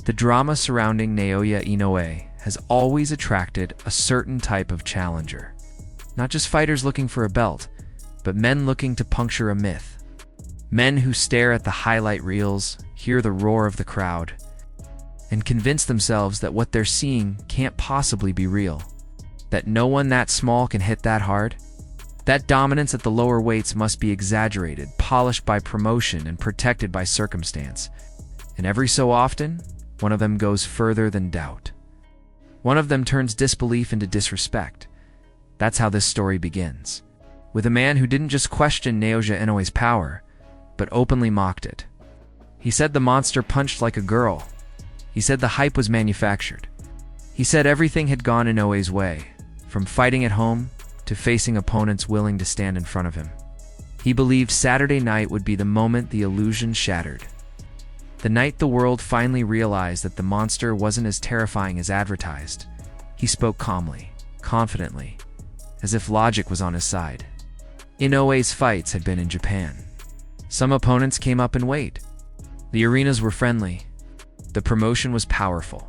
The drama surrounding Naoya Inoue has always attracted a certain type of challenger. Not just fighters looking for a belt, but men looking to puncture a myth. Men who stare at the highlight reels, hear the roar of the crowd, and convince themselves that what they're seeing can't possibly be real. That no one that small can hit that hard. That dominance at the lower weights must be exaggerated, polished by promotion, and protected by circumstance. And every so often, one of them goes further than doubt. One of them turns disbelief into disrespect. That's how this story begins. With a man who didn't just question Naoya Inoue's power, but openly mocked it. He said the monster punched like a girl. He said the hype was manufactured. He said everything had gone Inoue's way, from fighting at home to facing opponents willing to stand in front of him. He believed Saturday night would be the moment the illusion shattered. The night the world finally realized that the monster wasn't as terrifying as advertised. He spoke calmly, confidently, as if logic was on his side. Inoue's fights had been in Japan. Some opponents came up in weight. The arenas were friendly. The promotion was powerful.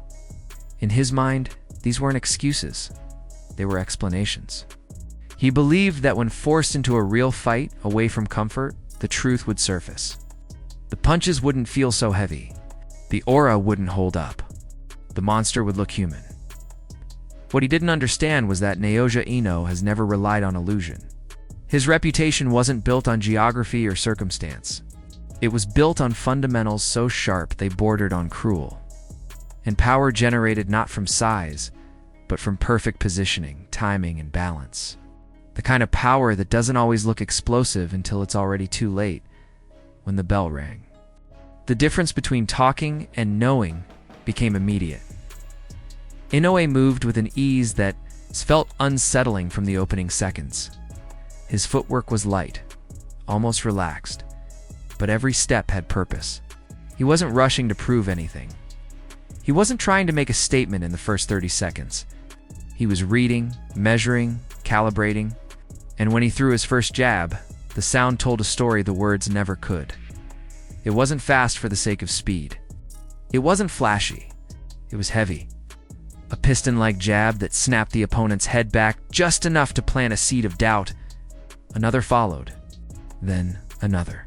In his mind, these weren't excuses. They were explanations. He believed that when forced into a real fight away from comfort, the truth would surface. The punches wouldn't feel so heavy. The aura wouldn't hold up. The monster would look human. What he didn't understand was that Naoya Inoue has never relied on illusion. His reputation wasn't built on geography or circumstance. It was built on fundamentals so sharp they bordered on cruel. And power generated not from size, but from perfect positioning, timing, and balance. The kind of power that doesn't always look explosive until it's already too late, when the bell rang. The difference between talking and knowing became immediate. Inoue moved with an ease that felt unsettling from the opening seconds. His footwork was light, almost relaxed, but every step had purpose. He wasn't rushing to prove anything. He wasn't trying to make a statement in the first 30 seconds. He was reading, measuring, calibrating, and when he threw his first jab, the sound told a story the words never could. It wasn't fast for the sake of speed. It wasn't flashy. It was heavy. A piston-like jab that snapped the opponent's head back just enough to plant a seed of doubt. Another followed. Then another.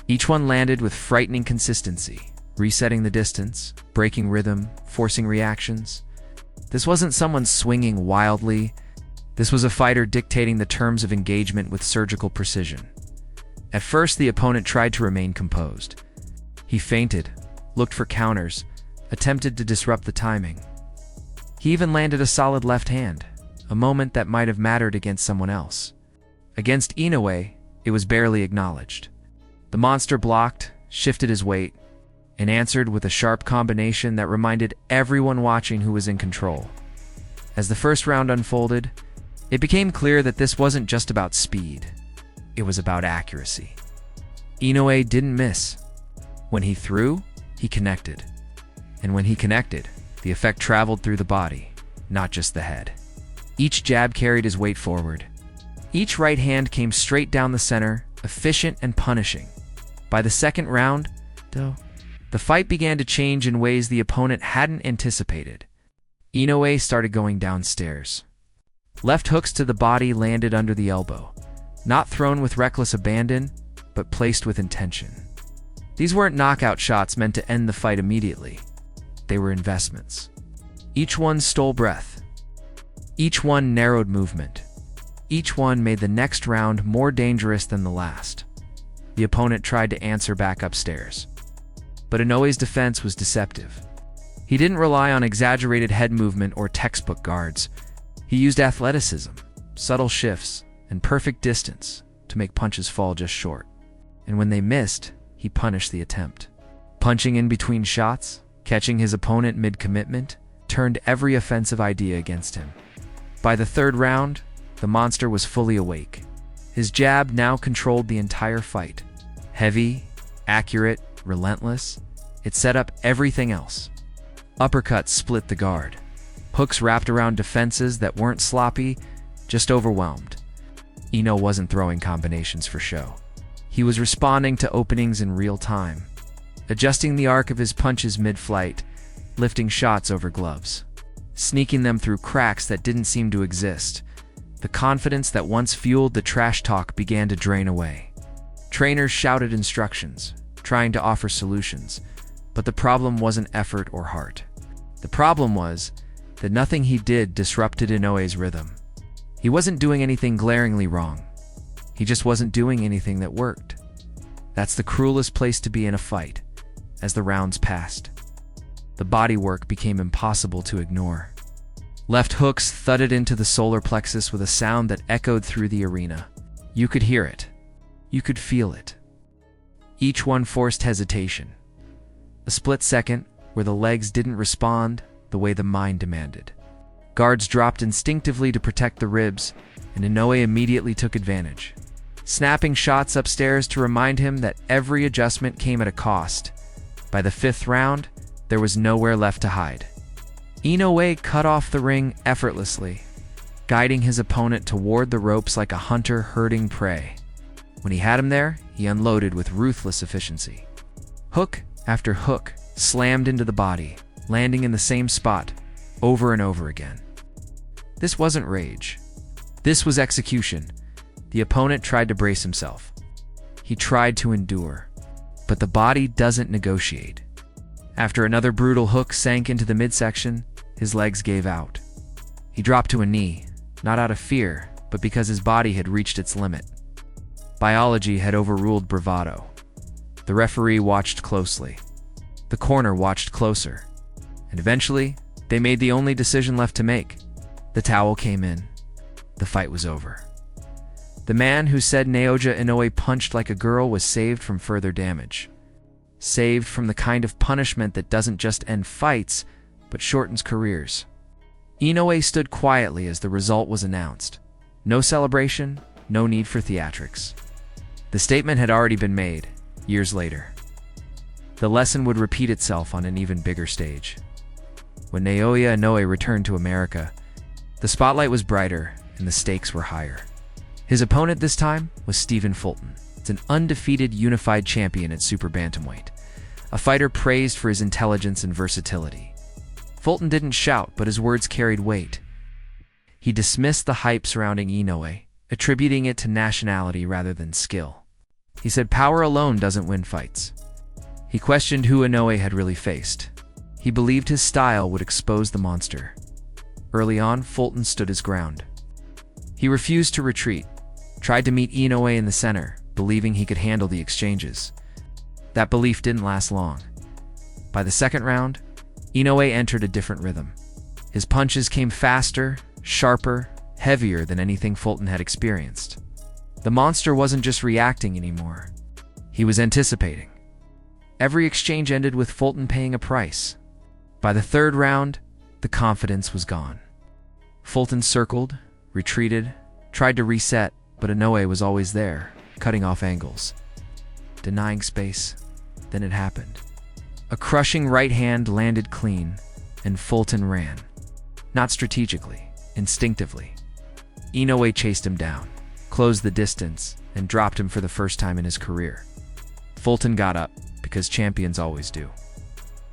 Each one landed with frightening consistency, resetting the distance, breaking rhythm, forcing reactions. This wasn't someone swinging wildly. This was a fighter dictating the terms of engagement with surgical precision. At first, the opponent tried to remain composed. He feinted, looked for counters, attempted to disrupt the timing. He even landed a solid left hand, a moment that might have mattered against someone else. Against Inoue, it was barely acknowledged. The monster blocked, shifted his weight, and answered with a sharp combination that reminded everyone watching who was in control. As the first round unfolded, it became clear that this wasn't just about speed. It was about accuracy. Inoue didn't miss. When he threw, he connected. And when he connected, the effect traveled through the body, not just the head. Each jab carried his weight forward. Each right hand came straight down the center, efficient and punishing. By the second round, though, the fight began to change in ways the opponent hadn't anticipated. Inoue started going downstairs. Left hooks to the body landed under the elbow, not thrown with reckless abandon, but placed with intention. These weren't knockout shots meant to end the fight immediately. They were investments. Each one stole breath. Each one narrowed movement. Each one made the next round more dangerous than the last. The opponent tried to answer back upstairs. But Inoue's defense was deceptive. He didn't rely on exaggerated head movement or textbook guards. He used athleticism, subtle shifts, and perfect distance to make punches fall just short. And when they missed, he punished the attempt. Punching in between shots, catching his opponent mid-commitment, turned every offensive idea against him. By the third round, the monster was fully awake. His jab now controlled the entire fight. Heavy, accurate, relentless, it set up everything else. Uppercuts split the guard. Hooks wrapped around defenses that weren't sloppy, just overwhelmed. Inoue wasn't throwing combinations for show. He was responding to openings in real time, adjusting the arc of his punches mid-flight, lifting shots over gloves, sneaking them through cracks that didn't seem to exist. The confidence that once fueled the trash talk began to drain away. Trainers shouted instructions, trying to offer solutions, but the problem wasn't effort or heart. The problem was that nothing he did disrupted Inoue's rhythm. He wasn't doing anything glaringly wrong. He just wasn't doing anything that worked. That's the cruelest place to be in a fight. As the rounds passed, the bodywork became impossible to ignore. Left hooks thudded into the solar plexus with a sound that echoed through the arena. You could hear it. You could feel it. Each one forced hesitation. A split second where the legs didn't respond the way the mind demanded. Guards dropped instinctively to protect the ribs, and Inoue immediately took advantage, snapping shots upstairs to remind him that every adjustment came at a cost. By the 5th round, there was nowhere left to hide. Inoue cut off the ring effortlessly, guiding his opponent toward the ropes like a hunter herding prey. When he had him there, he unloaded with ruthless efficiency. Hook after hook slammed into the body, landing in the same spot over and over again. This wasn't rage. This was execution. The opponent tried to brace himself. He tried to endure. But the body doesn't negotiate. After another brutal hook sank into the midsection, his legs gave out. He dropped to a knee, not out of fear, but because his body had reached its limit. Biology had overruled bravado. The referee watched closely. The corner watched closer. And eventually, they made the only decision left to make. The towel came in. The fight was over. The man who said Naoya Inoue punched like a girl was saved from further damage. Saved from the kind of punishment that doesn't just end fights, but shortens careers. Inoue stood quietly as the result was announced. No celebration, no need for theatrics. The statement had already been made, years later. The lesson would repeat itself on an even bigger stage. When Naoya Inoue returned to America, the spotlight was brighter and the stakes were higher. His opponent this time was Stephen Fulton. It's an undefeated unified champion at super bantamweight, a fighter praised for his intelligence and versatility. Fulton didn't shout, but his words carried weight. He dismissed the hype surrounding Inoue, attributing it to nationality rather than skill. He said power alone doesn't win fights. He questioned who Inoue had really faced. He believed his style would expose the monster. Early on, Fulton stood his ground. He refused to retreat, tried to meet Inoue in the center, believing he could handle the exchanges. That belief didn't last long. By the 2nd round, Inoue entered a different rhythm. His punches came faster, sharper, heavier than anything Fulton had experienced. The monster wasn't just reacting anymore. He was anticipating. Every exchange ended with Fulton paying a price. By the 3rd round, the confidence was gone. Fulton circled, retreated, tried to reset, but Inoue was always there, cutting off angles, denying space. Then it happened. A crushing right hand landed clean, and Fulton ran. Not strategically, instinctively. Inoue chased him down, closed the distance, and dropped him for the first time in his career. Fulton got up, because champions always do.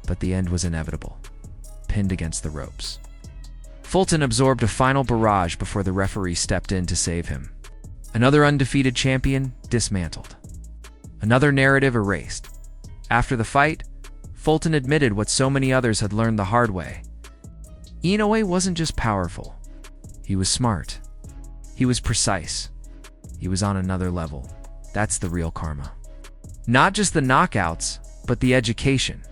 But the end was inevitable, pinned against the ropes. Fulton absorbed a final barrage before the referee stepped in to save him. Another undefeated champion dismantled. Another narrative erased. After the fight, Fulton admitted what so many others had learned the hard way. Inoue wasn't just powerful. He was smart. He was precise. He was on another level. That's the real karma. Not just the knockouts, but the education.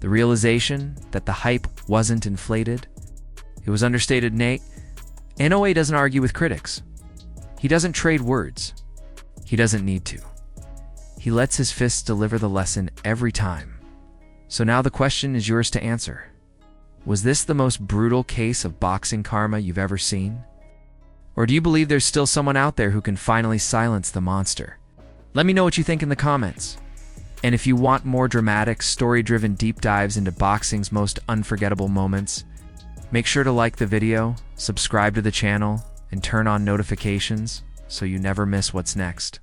The realization that the hype wasn't inflated. It was understated. Inoue doesn't argue with critics. He doesn't trade words. He doesn't need to. He lets his fists deliver the lesson every time. So now the question is yours to answer. Was this the most brutal case of boxing karma you've ever seen? Or do you believe there's still someone out there who can finally silence the monster? Let me know what you think in the comments. And if you want more dramatic, story-driven deep dives into boxing's most unforgettable moments, make sure to like the video, subscribe to the channel, and turn on notifications so you never miss what's next.